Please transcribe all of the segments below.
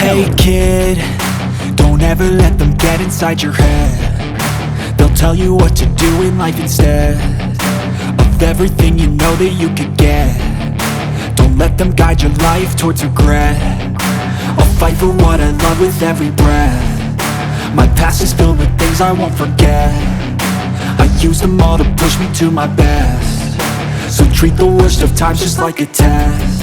Hey kid, don't ever let them get inside your head. They'll tell you what to do in life instead of everything you know that you could get. Don't let them guide your life towards regret. I'll fight for what I love with every breath. My past is filled with things I won't forget. I use them all to push me to my best. So treat the worst of times just like a test.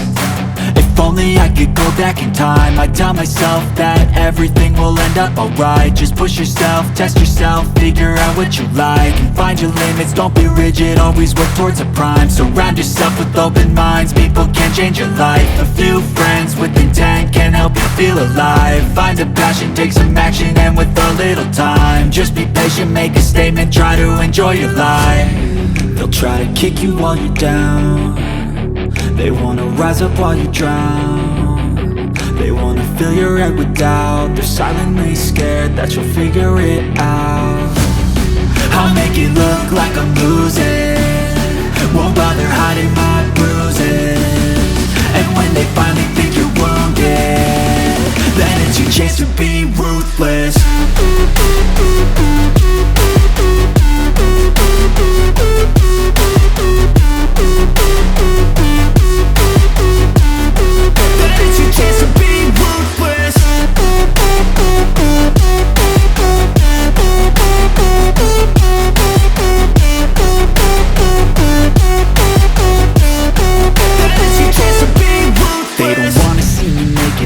If only I could go back in time, I'd tell myself that everything will end up alright. Just push yourself, test yourself, figure out what you like, and find your limits, don't be rigid, always work towards a prime. Surround yourself with open minds, people can change your life. A few friends with intent can help you feel alive. Find a passion, take some action, and with a little time, just be patient, make a statement, try to enjoy your life. They'll try to kick you while you're down. They wanna rise up while you drown. They wanna fill your head with doubt. They're silently scared that you'll figure it out. I'll make it look like I'm losing, won't bother hiding my bruises. And when they finally think you're wounded, then it's your chance to be ruthless.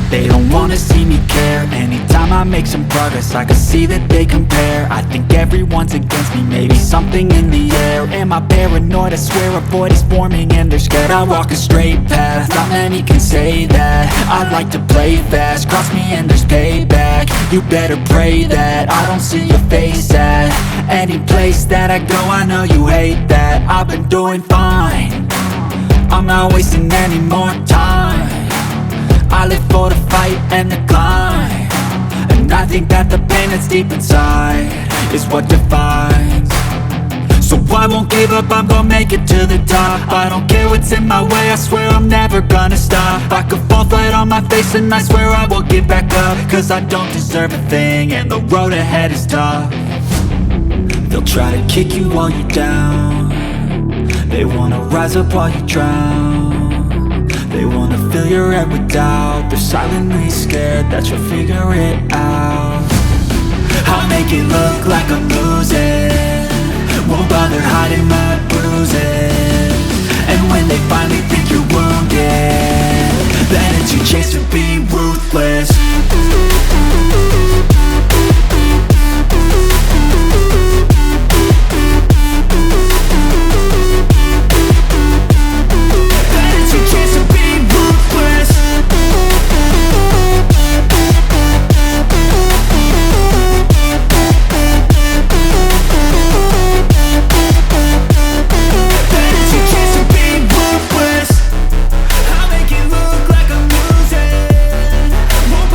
They don't wanna see me care. Anytime I make some progress, I can see that they compare. I think everyone's against me, maybe something in the air. Am I paranoid? I swear a void is forming and they're scared. I walk a straight path, not many can say that. I like to play fast, cross me and there's payback. You better pray that I don't see your face at any place that I go. I know you hate that. I've been doing fine, I'm not wasting any more time. I live for the fight and the climb, and I think that the pain that's deep inside is what defines. So I won't give up, I'm gonna make it to the top. I don't care what's in my way, I swear I'm never gonna stop. I could fall flat on my face and I swear I will get back up, cause I don't deserve a thing and the road ahead is tough. They'll try to kick you while you're down. They wanna rise up while you drown. They wanna fill your head with doubt. They're silently scared that you'll figure it out. I'll make it look like I'm losing, won't bother hiding my bruises. And when they finally think you're wounded, then it's your chance to be ruthless. Won't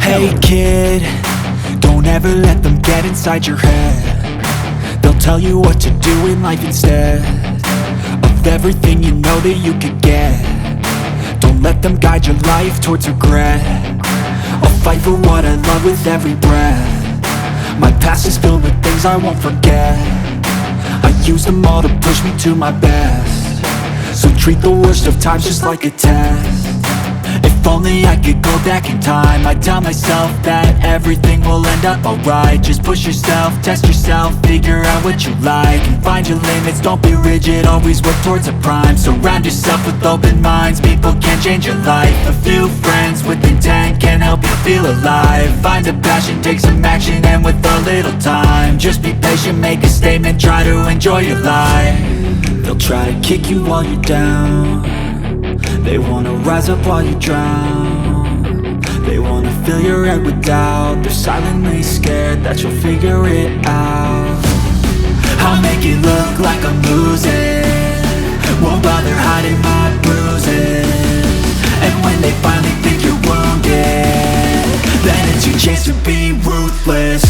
Hey kid, don't ever let them get inside your head. They'll tell you what to do in life instead of everything you know that you could get. Don't let them guide your life towards regret. I'll fight for what I love with every breath. My past is filled with things I won't forget. I use them all to push me to my best. So treat the worst of times just like a test. If only I could go back in time, I'd tell myself that everything will end up alright. Just push yourself, test yourself, figure out what you like, and find your limits, don't be rigid, always work towards a prime. Surround yourself with open minds, people can change your life. A few friends with intent can help you feel alive. Find a passion, take some action, and with a little time, just be patient, make a statement, try to enjoy your life. They'll try to kick you while you're down. They wanna rise up while you drown. They wanna fill your head with doubt. They're silently scared that you'll figure it out. I'll make it look like I'm losing, won't bother hiding my bruises. And when they finally think you're wounded, then it's your chance to be ruthless.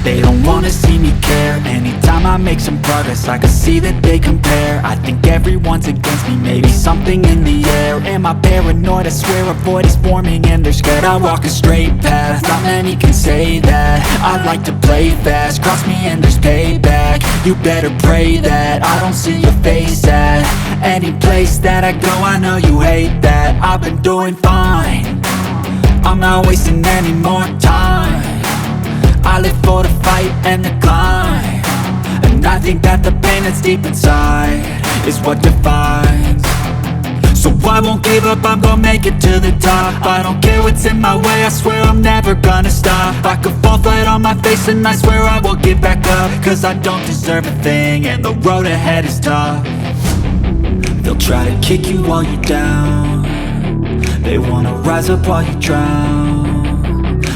They don't wanna see me care. Anytime I make some progress, I can see that they compare. I think everyone's against me, maybe something in the air. Am I paranoid? I swear a void is forming and they're scared. I walk a straight path, not many can say that. I like to play fast, cross me and there's payback. You better pray that I don't see your face at any place that I go. I know you hate that. I've been doing fine, I'm not wasting any more time. I live for the fight and the climb, and I think that the pain that's deep inside is what defines. So I won't give up, I'm gonna make it to the top. I don't care what's in my way, I swear I'm never gonna stop. I could fall flat on my face and I swear I will get back up, cause I don't deserve a thing and the road ahead is tough. They'll try to kick you while you're down. They wanna rise up while you drown.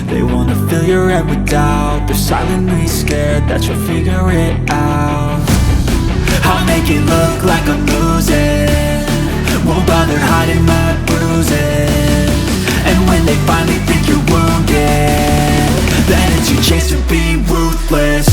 They wanna fill your head with doubt. They're silently scared that you'll figure it out. I'll make it look like I'm losing, won't bother hiding my bruises. And when they finally think you're wounded, then it's your chance to be ruthless.